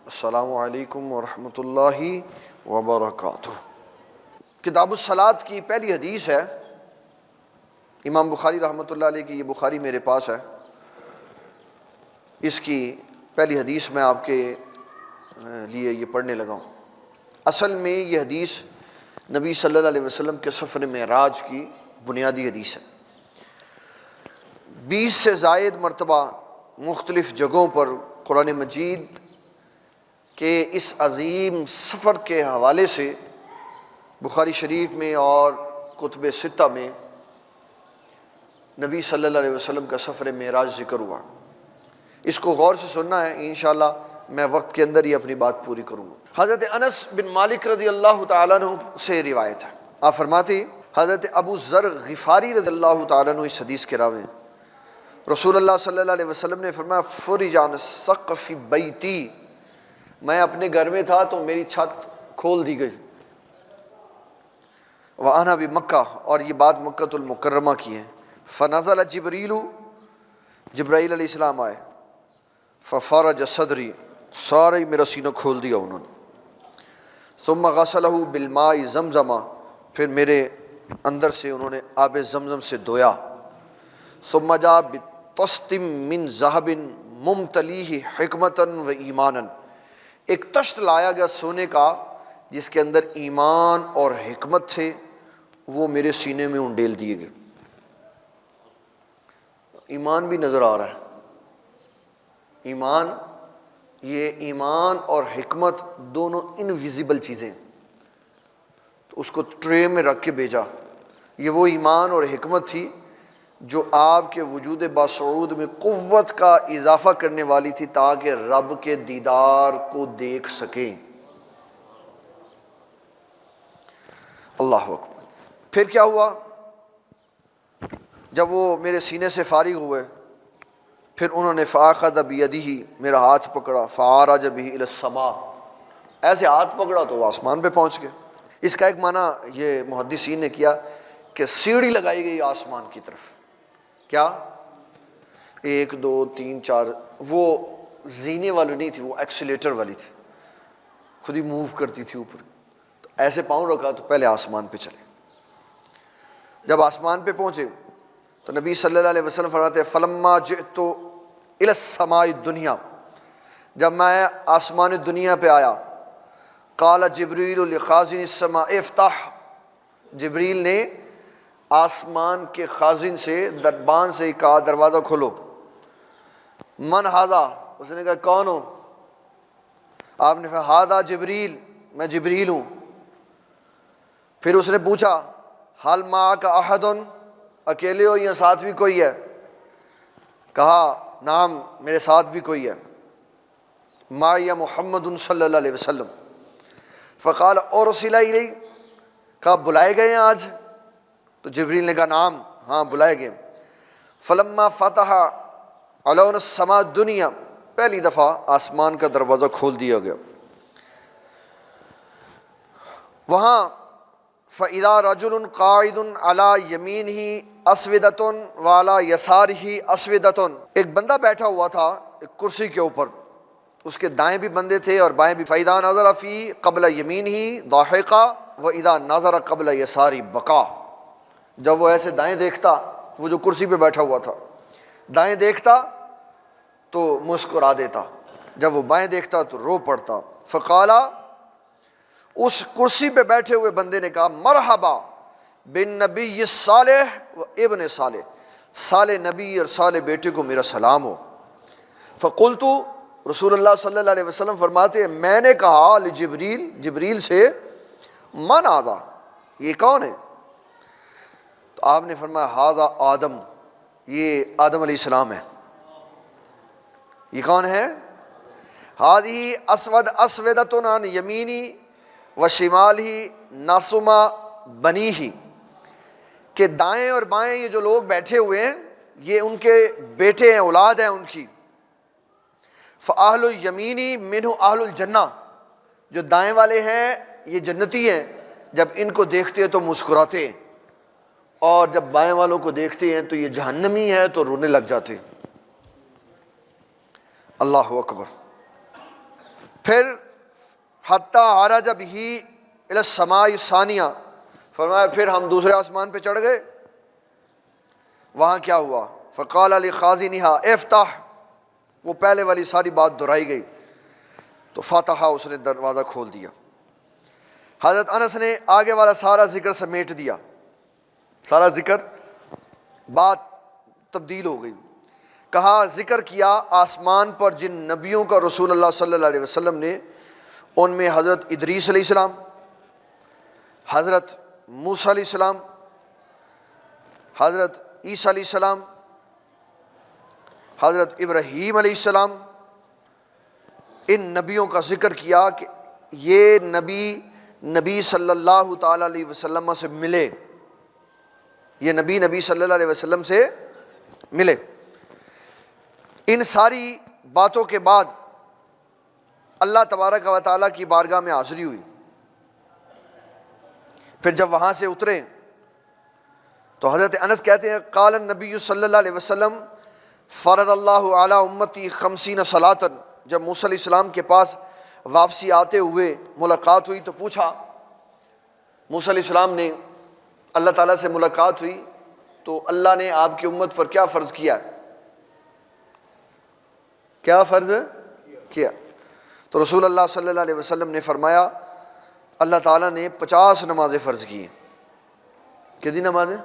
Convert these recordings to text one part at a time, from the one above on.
السلام علیکم ورحمۃ اللہ وبرکاتہ۔ کتاب الصلاۃ کی پہلی حدیث ہے امام بخاری رحمۃ اللہ علیہ کی۔ یہ بخاری میرے پاس ہے، اس کی پہلی حدیث میں آپ کے لیے یہ پڑھنے لگا ہوں۔ اصل میں یہ حدیث نبی صلی اللہ علیہ وسلم کے سفر معراج کی بنیادی حدیث ہے۔ 20 سے زائد مرتبہ مختلف جگہوں پر قرآن مجید کہ اس عظیم سفر کے حوالے سے بخاری شریف میں اور کتب ستہ میں نبی صلی اللہ علیہ وسلم کا سفر معراج ذکر ہوا۔ اس کو غور سے سننا ہے، انشاءاللہ میں وقت کے اندر ہی اپنی بات پوری کروں گا۔ حضرت انس بن مالک رضی اللہ تعالیٰ عنہ سے روایت ہے، آپ فرماتے ہیں حضرت ابو ذر غفاری رضی اللہ تعالیٰ عنہ اس حدیث کے راوی ہیں، رسول اللہ صلی اللہ علیہ وسلم نے فرمایا فرج عن سقف بیتی، میں اپنے گھر میں تھا تو میری چھت کھول دی گئی۔ وَأَنَا بِمَکہ، اور یہ بات مکۃ المکرمہ کی ہے۔ فَنَزَلَ جِبْرِیلُ، جبرائیل علیہ السلام آئے، فَفَرَجَ صَدْرِی، سارے میرا سینہ کھول دیا انہوں نے۔ ثُمَّ غَسَلَهُ بِالْمَاءِ زَمْزَمَ، پھر میرے اندر سے انہوں نے آب زمزم سے دھویا۔ ثُمَّ جَاءَ بِطَسْتٍ مِّن ذَهَبٍ مُمْتَلِيهِ حِکْمَةً وَإِیمَانًا، ایک تشت لایا گیا سونے کا جس کے اندر ایمان اور حکمت تھے، وہ میرے سینے میں انڈیل دیے گئے۔ ایمان بھی نظر آ رہا ہے، ایمان، یہ ایمان اور حکمت دونوں انویزیبل چیزیں، تو اس کو ٹرے میں رکھ کے بھیجا۔ یہ وہ ایمان اور حکمت تھی جو آپ کے وجود باسعود میں قوت کا اضافہ کرنے والی تھی تاکہ رب کے دیدار کو دیکھ سکیں۔ اللہ اکبر۔ پھر کیا ہوا؟ جب وہ میرے سینے سے فارغ ہوئے، پھر انہوں نے فَأَخَذَ بِيَدِهِ، میرا ہاتھ پکڑا، فَعَرَجَ بِهِ إِلَى السَّمَاءِ، ایسے ہاتھ پکڑا تو وہ آسمان پہ پہنچ گئے۔ اس کا ایک معنی یہ محدثین نے کیا کہ سیڑھی لگائی گئی آسمان کی طرف۔ کیا؟ 1 2 3 4، وہ زینے والی نہیں تھی، وہ ایکسیلیٹر والی تھی، خود ہی موو کرتی تھی اوپر۔ تو ایسے پاؤں رکھا تو پہلے آسمان پہ چلے۔ جب آسمان پہ پہنچے تو نبی صلی اللہ علیہ وسلم فرماتے ہیں فلما جئت الی السماء الدنیا، جب میں آسمان دنیا پہ آیا، قال جبریل لخازن السماء افتح، جبریل نے آسمان کے خازن سے، دربان سے کہا دروازہ کھولو۔ من ھذا، اس نے کہا کون ہو؟ آپ نے کہا ھذا جبریل، میں جبریل ہوں۔ پھر اس نے پوچھا حل معک احد، اکیلے ہو یا ساتھ بھی کوئی ہے؟ کہا نعم، میرے ساتھ بھی کوئی ہے، معی محمد صلی اللہ علیہ وسلم۔ فقال ارسل الی، کہا بلائے گئے ہیں آج؟ تو جبریل نے کہا نعم، ہاں بلائے گئے۔ فلما فتح علون السماء الدنیا، پہلی دفعہ آسمان کا دروازہ کھول دیا گیا، وہاں فَإِذَا رَجُلٌ قَاعِدٌ عَلَى يَمِينِهِ أَسْوِدَةٌ وَعَلَى يَسَارِهِ أَسْوِدَةٌ، ایک بندہ بیٹھا ہوا تھا ایک کرسی کے اوپر، اس کے دائیں بھی بندے تھے اور بائیں بھی۔ فَإِذَا نَظَرَ فِي قَبْلَ يَمِينِهِ ضَاحِكًا وَإِذَا نَظَرَ قَبْلَ يَسَارِهِ بَكَىٰ، جب وہ ایسے دائیں دیکھتا، وہ جو کرسی پہ بیٹھا ہوا تھا دائیں دیکھتا تو مسکرا دیتا، جب وہ بائیں دیکھتا تو رو پڑتا۔ فقالا، اس کرسی پہ بیٹھے ہوئے بندے نے کہا مرحبا بالنبی الصالح و ابن صالح، صالح نبی اور صالح بیٹے کو میرا سلام ہو۔ فقلت، رسول اللہ صلی اللہ علیہ وسلم فرماتے ہیں میں نے کہا لجبریل، جبریل سے من ھذا، یہ کون ہے؟ تو آپ نے فرمایا ھذا آدم، یہ آدم علیہ السلام ہے۔ یہ کون ہے؟ ھذہ اسود اسودۃ عن یمینی وشمالہ ناسما بنیہ، کہ دائیں اور بائیں یہ جو لوگ بیٹھے ہوئے ہیں یہ ان کے بیٹے ہیں، اولاد ہیں ان کی۔ فاہل الیمینی منہ اہل الجنہ، جو دائیں والے ہیں یہ جنتی ہیں، جب ان کو دیکھتے ہیں تو مسکراتے ہیں، اور جب بائیں والوں کو دیکھتے ہیں تو یہ جہنمی ہے تو رونے لگ جاتے ہیں۔ اللہ اکبر۔ پھر حتیٰ عرج بہ الی السماء الثانیہ، فرمایا پھر ہم دوسرے آسمان پہ چڑھ گئے. وہاں کیا ہوا؟ فقال لخازنها افتح، وہ پہلے والی ساری بات دہرائی گئی تو فتح، اس نے دروازہ کھول دیا. حضرت انس نے آگے والا سارا ذکر سمیٹ دیا، سارا ذکر، بات تبدیل ہو گئی. کہا ذکر کیا آسمان پر جن نبیوں کا رسول اللہ صلی اللہ علیہ وسلم نے، ان میں حضرت ادریس علیہ السلام، حضرت موسیٰ علیہ السلام، حضرت عیسیٰ علیہ السلام، حضرت ابراہیم علیہ السلام، ان نبیوں کا ذکر کیا کہ یہ نبی صلی اللہ تعالیٰ علیہ وسلم سے ملے، یہ نبی صلی اللہ علیہ وسلم سے ملے. ان ساری باتوں کے بعد اللہ تبارک و تعالیٰ کی بارگاہ میں حاضری ہوئی. پھر جب وہاں سے اترے تو حضرت انس کہتے ہیں قال النبی صلی اللہ علیہ وسلم فرض اللہ علی امتی 50 صلاۃ. جب موسیٰ علیہ السلام کے پاس واپسی آتے ہوئے ملاقات ہوئی تو پوچھا، موسیٰ علیہ السلام نے اللہ تعالیٰ سے ملاقات ہوئی تو اللہ نے آپ کی امت پر کیا فرض کیا؟ کیا فرض کیا؟ تو رسول اللہ صلی اللہ علیہ وسلم نے فرمایا اللہ تعالیٰ نے 50 نمازیں فرض کی. کتنی نمازیں؟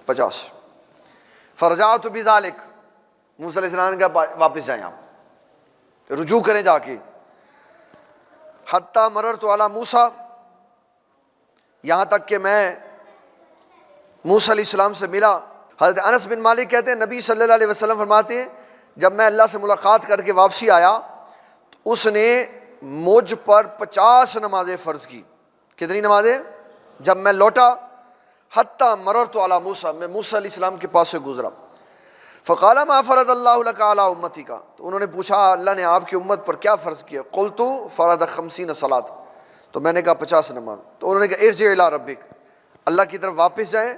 50. فرجعت بذالک، موسیٰ علیہ السلام نے کہا واپس جائیں، آپ رجوع کریں جا کے. حتیٰ مررت علی موسیٰ، یہاں تک کہ میں موسیٰ علیہ السلام سے ملا. حضرت انس بن مالک کہتے ہیں نبی صلی اللہ علیہ وسلم فرماتے ہیں جب میں اللہ سے ملاقات کر کے واپسی آیا تو اس نے مجھ پر 50 نمازیں فرض کی. کتنی نمازیں؟ جب میں لوٹا حتیٰ مررت علی موسیٰ، میں موسیٰ علیہ السلام کے پاس سے گزرا. فقال ما فرض اللہ لک علی امتی کا، تو انہوں نے پوچھا اللہ نے آپ کی امت پر کیا فرض کیا؟ قلت فرض 50 صلاۃ، تو میں نے کہا 50 نماز. تو انہوں نے کہا ارجع الی ربک، اللہ کی طرف واپس جائیں.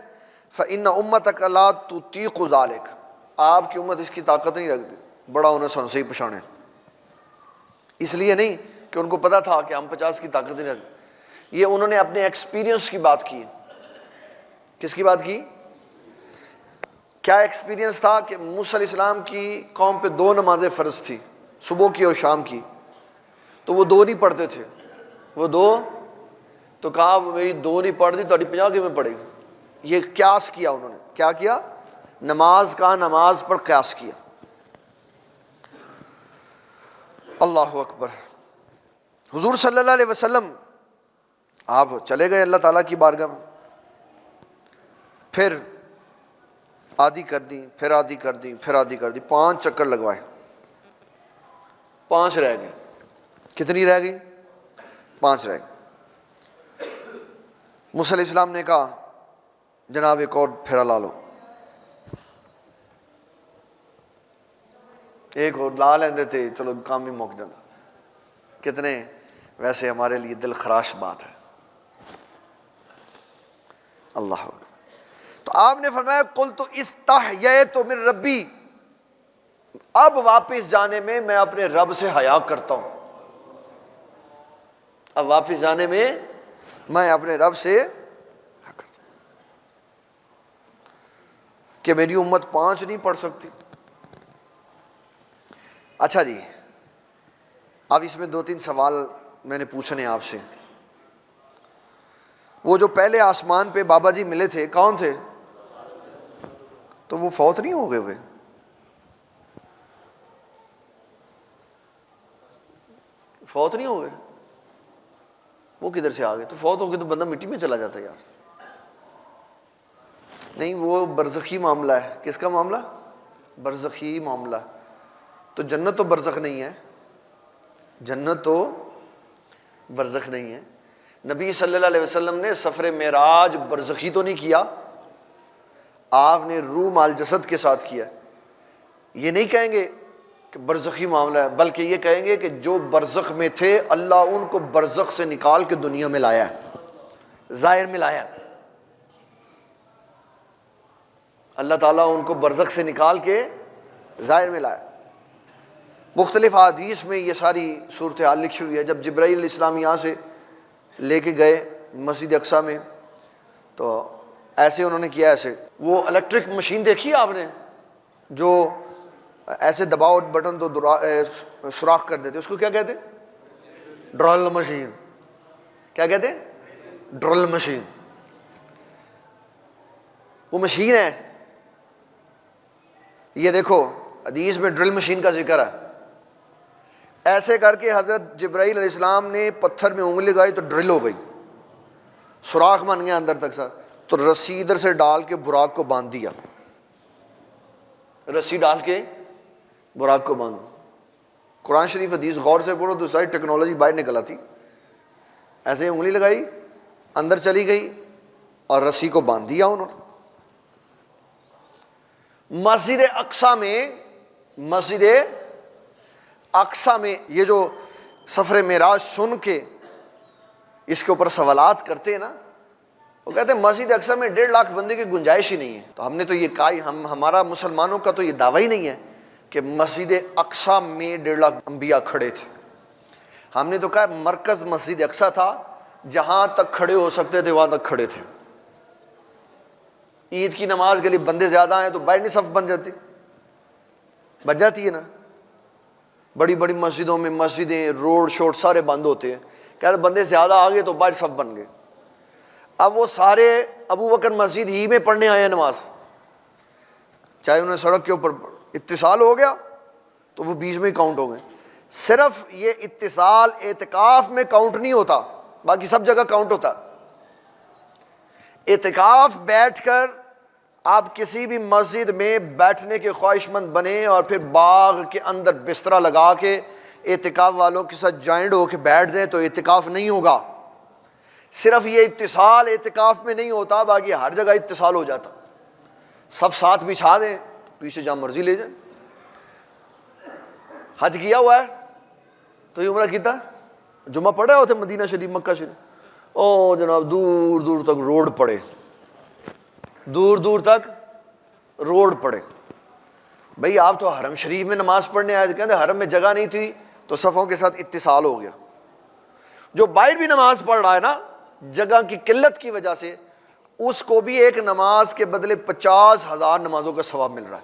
فإن امتک لا تطیق ذلک، آپ کی امت اس کی طاقت نہیں رکھتی. بڑا انہیں سنسئی پچھانے، اس لیے نہیں کہ ان کو پتا تھا کہ ہم 50 کی طاقت نہیں رکھتے، یہ انہوں نے اپنے ایکسپیرینس کی بات کی. کس کی بات کی؟ کیا ایکسپیرینس تھا کہ موسیٰ علیہ السلام کی قوم پہ 2 نمازیں فرض تھی، صبح کی اور شام کی، تو وہ 2 نہیں پڑھتے تھے. وہ 2 تو کہا میری 2 نہیں پڑھتی تو 50 کی میں پڑھے گی. یہ قیاس کیا انہوں نے. کیا کیا؟ نماز کا نماز پر قیاس کیا. اللہ اکبر. حضور صلی اللہ علیہ وسلم آپ چلے گئے اللہ تعالیٰ کی بارگاہ میں، پھر آدھی کر دی، پھر آدھی کر دی، پھر آدھی کر دی، 5 چکر لگوائے، 5 رہ گئے. کتنی رہ گئی؟ 5 رہ گئی. موسیٰ علیہ السلام نے کہا جناب ایک اور پھیرا لا لو. ایک اور لا لیندے تھے چلو کام ہی موک جانا. کتنے ویسے ہمارے لیے دل خراش بات ہے. اللہ اکبر. تو آپ نے فرمایا قلت استحییت من ربی، اب واپس جانے میں میں اپنے رب سے حیا کرتا ہوں. اب واپس جانے میں میں اپنے رب سے حیا کرتا ہوں کہ میری امت 5 نہیں پڑھ سکتی. اچھا جی، اب اس میں 2-3 سوال میں نے پوچھنے آپ سے. وہ جو پہلے آسمان پہ بابا جی ملے تھے کون تھے؟ تو وہ فوت نہیں ہو گئے ہوئے؟ فوت نہیں ہو گئے؟ وہ کدھر سے آ گئے؟ تو فوت ہو گئے تو بندہ مٹی میں چلا جاتا ہے یار. نہیں، وہ برزخی معاملہ ہے. کس کا معاملہ؟ برزخی معاملہ. تو جنت تو برزخ نہیں ہے، جنت تو برزخ نہیں ہے. نبی صلی اللہ علیہ وسلم نے سفر معراج برزخی تو نہیں کیا، آپ نے روح مال جسد کے ساتھ کیا. یہ نہیں کہیں گے کہ برزخی معاملہ ہے، بلکہ یہ کہیں گے کہ جو برزخ میں تھے اللہ ان کو برزخ سے نکال کے دنیا میں لایا ہے، ظاہر میں لایا. اللہ تعالیٰ ان کو برزخ سے نکال کے ظاہر میں لایا. مختلف احادیث میں یہ ساری صورتحال لکھی ہوئی ہے. جب جبرائیل علیہ السلام یہاں سے لے کے گئے مسجد اقصیٰ میں تو ایسے انہوں نے کیا, ایسے وہ الیکٹرک مشین دیکھی ہے آپ نے جو ایسے دباؤ بٹن تو سوراخ کر دیتے, اس کو کیا کہتے ہیں؟ Drill machine. کیا کہتے ہیں؟ Drill machine. وہ مشین ہے. یہ دیکھو حدیث میں ڈرل مشین کا ذکر ہے. ایسے کر کے حضرت جبرائیل علیہ السلام نے پتھر میں انگلی لگائی تو ڈرل ہو گئی, سوراخ بن گیا اندر تک سر. تو رسی ادھر سے ڈال کے براق کو باندھ دیا, رسی ڈال کے براق کو باندھ. قرآن شریف حدیث غور سے پڑھو تو ساری ٹیکنالوجی باہر نکل آتی. ایسے انگلی لگائی, اندر چلی گئی اور رسی کو باندھ دیا انہوں نے. مسجد اقصیٰ میں یہ جو سفر معراج سن کے اس کے اوپر سوالات کرتے ہیں نا, وہ کہتے ہیں مسجد اقصیٰ میں 1.5 لاکھ بندے کی گنجائش ہی نہیں ہے. تو ہم نے تو یہ کہا, ہمارا مسلمانوں کا تو یہ دعویٰ ہی نہیں ہے کہ مسجد اقصیٰ میں 1.5 لاکھ انبیاء کھڑے تھے. ہم نے تو کہا مرکز مسجد اقصیٰ تھا, جہاں تک کھڑے ہو سکتے تھے وہاں تک کھڑے تھے. عید کی نماز کے لیے بندے زیادہ ہیں تو باہر صف بن جاتی ہے نا. بڑی بڑی مسجدوں میں مسجدیں روڈ شوڈ سارے بند ہوتے ہیں, کہتے بندے زیادہ آ گئے تو باہر صف بن گئے. اب وہ سارے ابو بکر مسجد ہی میں پڑھنے آئے ہیں نماز, چاہے انہیں سڑک کے اوپر اتصال ہو گیا تو وہ 20 میں ہی کاؤنٹ ہو گئے. صرف یہ اتصال اعتکاف میں کاؤنٹ نہیں ہوتا, باقی سب جگہ کاؤنٹ ہوتا. اعتکاف بیٹھ کر آپ کسی بھی مسجد میں بیٹھنے کے خواہش مند بنے اور پھر باغ کے اندر بسترا لگا کے اعتکاف والوں کے ساتھ جوائنٹ ہو کے بیٹھ جائیں تو اعتکاف نہیں ہوگا. صرف یہ اتصال اعتکاف میں نہیں ہوتا, باقی ہر جگہ اتصال ہو جاتا. سب ساتھ بچھا دیں, پیچھے جہاں مرضی لے جائیں. حج کیا ہوا ہے تو یہ عمرہ کیتا, جمعہ پڑھے ہوتے مدینہ شریف مکہ شریف, او جناب دور دور تک روڈ پڑے, دور دور تک روڈ پڑے. بھئی آپ تو حرم شریف میں نماز پڑھنے آئے تھے, کہتے حرم میں جگہ نہیں تھی تو صفوں کے ساتھ اتصال ہو گیا. جو باہر بھی نماز پڑھ رہا ہے نا, جگہ کی قلت کی وجہ سے اس کو بھی ایک نماز کے بدلے 50,000 نمازوں کا ثواب مل رہا ہے,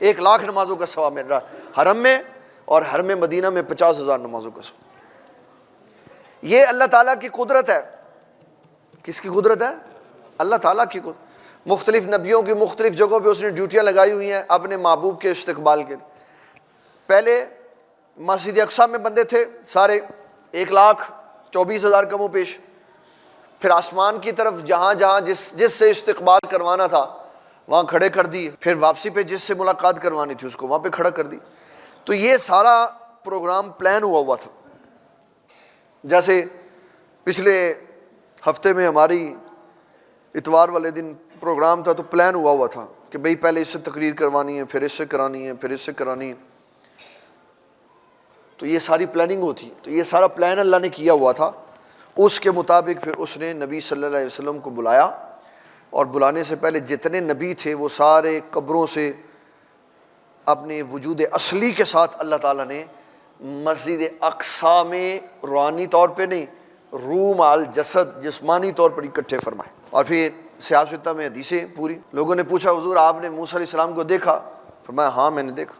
1 لاکھ نمازوں کا ثواب مل رہا ہے حرم میں, اور حرم مدینہ میں 50,000 نمازوں کا ثواب. یہ اللہ تعالیٰ کی قدرت ہے. کس کی قدرت ہے؟ اللہ تعالیٰ کی قدرت. مختلف نبیوں کی مختلف جگہوں پہ اس نے ڈیوٹیاں لگائی ہوئی ہیں اپنے محبوب کے استقبال کے. پہلے مسجد اقصیٰ میں بندے تھے سارے 1,24,000 کم و پیش. پھر آسمان کی طرف جہاں جہاں جس سے استقبال کروانا تھا وہاں کھڑے کر دی. پھر واپسی پہ جس سے ملاقات کروانی تھی اس کو وہاں پہ کھڑا کر دی. تو یہ سارا پروگرام پلان ہوا تھا. جیسے پچھلے ہفتے میں ہماری اتوار والے دن پروگرام تھا تو پلان ہوا تھا کہ بھئی پہلے اس سے تقریر کروانی ہے, پھر اس سے کرانی ہے, پھر اس سے کرانی ہے. تو یہ ساری پلاننگ ہوتی. تو یہ سارا پلان اللہ نے کیا ہوا تھا. اس کے مطابق پھر اس نے نبی صلی اللہ علیہ وسلم کو بلایا, اور بلانے سے پہلے جتنے نبی تھے وہ سارے قبروں سے اپنے وجود اصلی کے ساتھ اللہ تعالیٰ نے مسجد اقصیٰ میں روحانی طور پہ نہیں, روح مال جسد جسمانی طور پر اکٹھے فرمائے. اور پھر سیاستہ میں حدیثیں پوری. لوگوں نے پوچھا حضور آپ نے موسیٰ علیہ السلام کو دیکھا؟ فرمایا ہاں میں نے دیکھا.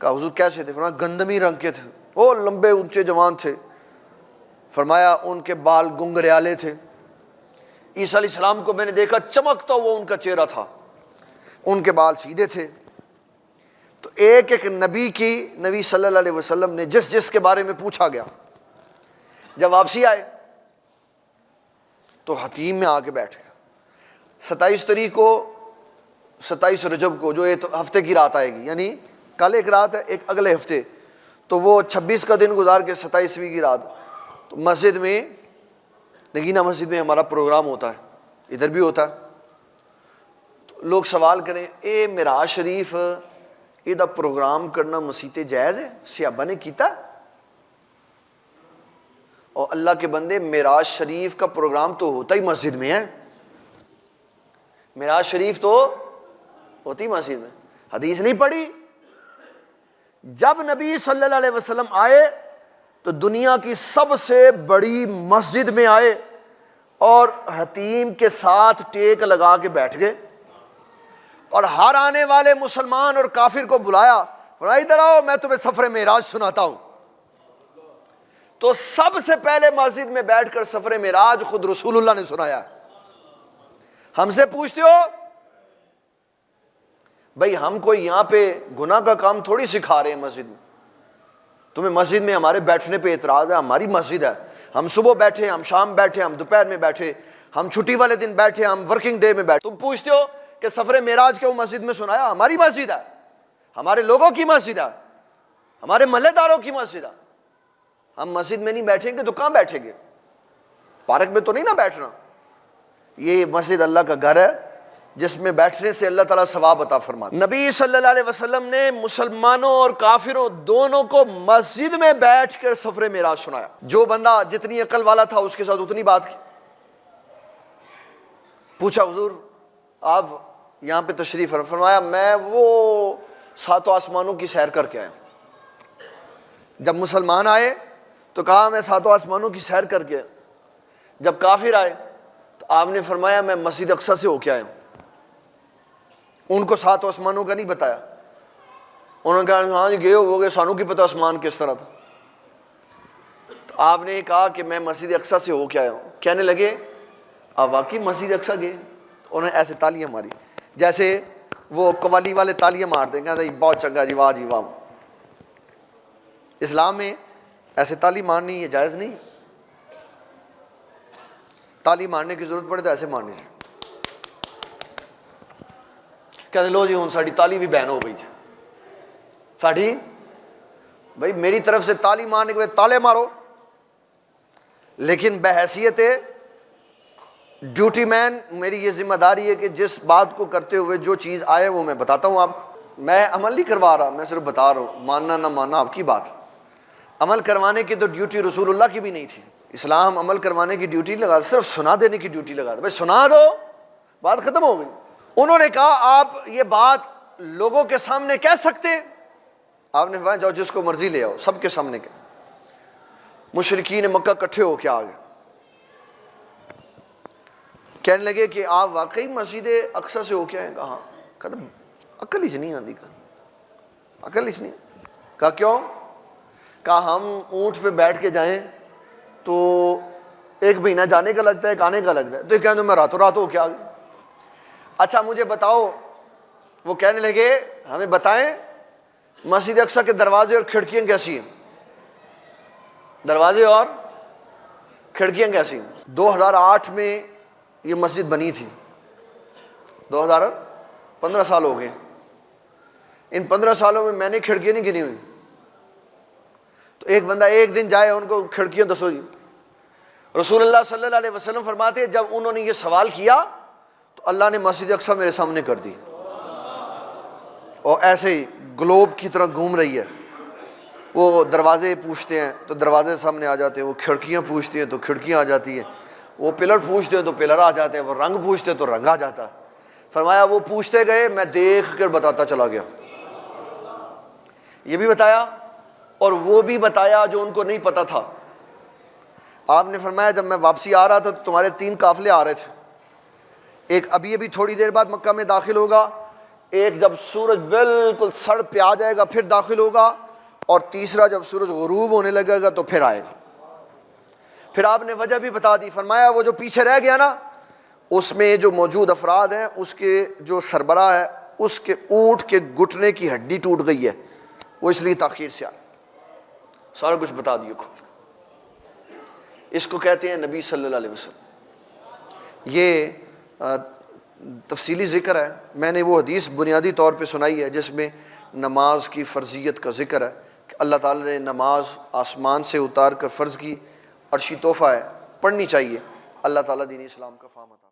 کہا حضور کیسے تھے؟ فرمایا گندمی رنگ کے تھے, وہ لمبے اونچے جوان تھے. فرمایا ان کے بال گنگریالے تھے. عیسیٰ علیہ السلام کو میں نے دیکھا, چمکتا وہ ان کا چہرہ تھا, ان کے بال سیدھے تھے. تو ایک ایک نبی کی نبی صلی اللہ علیہ وسلم نے جس کے بارے میں پوچھا گیا, جب واپسی آئے تو حتیم میں آ کے بیٹھ گئے. 27 تاریخ کو 27 رجب کو جو ہفتے کی رات آئے گی, یعنی کل ایک رات ہے, ایک اگلے ہفتے, تو وہ 26 کا دن گزار کے 27ویں کی رات تو مسجد میں نگینہ مسجد میں ہمارا پروگرام ہوتا ہے, ادھر بھی ہوتا ہے. تو لوگ سوال کریں اے معراج شریف یہ پروگرام کرنا مسیتے جائز ہے؟ صحابہ نے کیتا؟ اور اللہ کے بندے معراج شریف کا پروگرام تو ہوتا ہی مسجد میں ہے. معراج شریف تو ہوتی مسجد میں. حدیث نہیں پڑھی جب نبی صلی اللہ علیہ وسلم آئے تو دنیا کی سب سے بڑی مسجد میں آئے اور حتیم کے ساتھ ٹیک لگا کے بیٹھ گئے، اور ہر آنے والے مسلمان اور کافر کو بلایا، فرمایا ادھر آؤ میں تمہیں سفر معراج سناتا ہوں۔ تو سب سے پہلے مسجد میں بیٹھ کر سفر معراج خود رسول اللہ نے سنایا۔ ہم سے پوچھتے ہو بھائی ہم کوئی یہاں پہ گناہ کا کام تھوڑی سکھا رہے ہیں مسجد میں، تمہیں مسجد میں ہمارے بیٹھنے پہ اعتراض ہے؟ ہماری مسجد ہے، ہم صبح بیٹھے، ہم شام بیٹھے، ہم دوپہر میں بیٹھے، ہم چھٹی والے دن بیٹھے، ہم ورکنگ ڈے میں بیٹھے۔ تم پوچھتے ہو کہ سفر معراج کیوں مسجد میں سنایا؟ ہماری مسجد ہے، ہمارے لوگوں کی مسجد ہے، ہمارے محلے داروں کی مسجد ہے۔ ہم مسجد میں نہیں بیٹھیں گے تو کہاں بیٹھیں گے؟ پارک میں تو نہیں نا بیٹھنا۔ یہ مسجد اللہ کا گھر ہے جس میں بیٹھنے سے اللہ تعالیٰ ثواب عطا فرماتا۔ نبی صلی اللہ علیہ وسلم نے مسلمانوں اور کافروں دونوں کو مسجد میں بیٹھ کر سفر معراج سنایا۔ جو بندہ جتنی عقل والا تھا اس کے ساتھ اتنی بات کی۔ پوچھا حضور آپ یہاں پہ تشریف فرمایا، میں وہ 7 آسمانوں کی سیر کر کے آیا۔ جب مسلمان آئے تو کہا میں 7 آسمانوں کی سیر کر کے آیا۔ جب کافر آئے تو آپ نے فرمایا میں مسجد اقصی سے ہو کے آیا ہوں۔ ان کو 7 آسمانوں کا نہیں بتایا، انہوں نے کہا ہاں جی گئے ہو گئے، سانوں کی پتہ آسمان کس طرح تھا۔ تو آپ نے کہا کہ میں مسجد اقصی سے ہو کے آیا ہوں۔ کہنے لگے آپ واقعی مسجد اقصی گئے؟ انہوں نے ایسے تالیاں ماری جیسے وہ قوالی والے تالیاں مارتے ہیں، کہتے ہیں بہت چنگا جی، واہ جی واہ۔ اسلام میں ایسے تالی مارنی یہ جائز نہیں، تالی مارنے کی ضرورت پڑے تو ایسے مارنی چاہیے۔ کہتے لو جی ہوں ساڑی تالی بھی بین ہو گئی جی، ساڑی بھائی میری طرف سے تالی مارنے کے بعد تالے مارو، لیکن بحیثیت ڈیوٹی مین میری یہ ذمہ داری ہے کہ جس بات کو کرتے ہوئے جو چیز آئے وہ میں بتاتا ہوں آپ کو۔ میں عمل نہیں کروا رہا، میں صرف بتا رہا ہوں، ماننا نہ ماننا آپ کی بات۔ عمل کروانے کی تو ڈیوٹی رسول اللہ کی بھی نہیں تھی۔ اسلام عمل کروانے کی ڈیوٹی لگا، صرف سنا دینے کی ڈیوٹی لگا، بھائی سنا دو، بات ختم ہو گئی۔ انہوں نے کہا آپ یہ بات لوگوں کے سامنے کہہ سکتے؟ آپ نے فرمایا جاؤ جس کو مرضی لے آؤ، سب کے سامنے کہ۔ مشرکین مکہ اکٹھے ہو کے آ گئے، کہنے لگے کہ آپ واقعی مسجد اقصی سے ہو کے آئے؟ کہا کہتا عقل ہی نہیں آتی، عقل ہی نہیں۔ کہا کیوں؟ کہا ہم اونٹ پہ بیٹھ کے جائیں تو 1 مہینہ جانے کا لگتا ہے، ایک آنے کا لگتا ہے، تو یہ کہنے میں راتوں رات ہو کے آ گیا۔ اچھا مجھے بتاؤ، وہ کہنے لگے ہمیں بتائیں مسجد اقصی کے دروازے اور کھڑکیاں کیسی ہیں؟ دروازے اور کھڑکیاں کیسی ہیں؟ 2008 میں یہ مسجد بنی تھی، 15 سال ہو گئے۔ ان 15 سالوں میں نے کھڑکیاں نہیں گنی ہوئی۔ تو ایک بندہ ایک دن جائے ان کو کھڑکیاں دسو جی۔ رسول اللہ صلی اللہ علیہ وسلم فرماتے ہیں جب انہوں نے یہ سوال کیا تو اللہ نے مسجد اقصی میرے سامنے کر دی، اور ایسے ہی گلوب کی طرح گھوم رہی ہے۔ وہ دروازے پوچھتے ہیں تو دروازے سامنے آ جاتے ہیں، وہ کھڑکیاں پوچھتے ہیں تو کھڑکیاں آ جاتی ہیں، وہ پلر پوچھتے ہیں تو پلر آ جاتے ہیں، وہ رنگ پوچھتے ہیں تو رنگ آ جاتا ہے۔ فرمایا وہ پوچھتے گئے، میں دیکھ کر بتاتا چلا گیا۔ یہ بھی بتایا اور وہ بھی بتایا جو ان کو نہیں پتا تھا۔ آپ نے فرمایا جب میں واپسی آ رہا تھا تو تمہارے 3 قافلے آ رہے تھے، ایک ابھی تھوڑی دیر بعد مکہ میں داخل ہوگا، ایک جب سورج بالکل سر پہ آ جائے گا پھر داخل ہوگا، اور تیسرا جب سورج غروب ہونے لگے گا تو پھر آئے گا۔ پھر آپ نے وجہ بھی بتا دی، فرمایا وہ جو پیچھے رہ گیا نا اس میں جو موجود افراد ہیں اس کے جو سربراہ ہے اس کے اونٹ کے گھٹنے کی ہڈی ٹوٹ گئی ہے، وہ اس لیے تاخیر سے آیا۔ سارا کچھ بتا دیا کھول۔ اس کو کہتے ہیں نبی صلی اللہ علیہ وسلم۔ یہ تفصیلی ذکر ہے، میں نے وہ حدیث بنیادی طور پہ سنائی ہے جس میں نماز کی فرضیت کا ذکر ہے کہ اللہ تعالی نے نماز آسمان سے اتار کر فرض کی، عرشی تحفہ ہے، پڑھنی چاہیے۔ اللہ تعالیٰ دین اسلام کا فہم عطا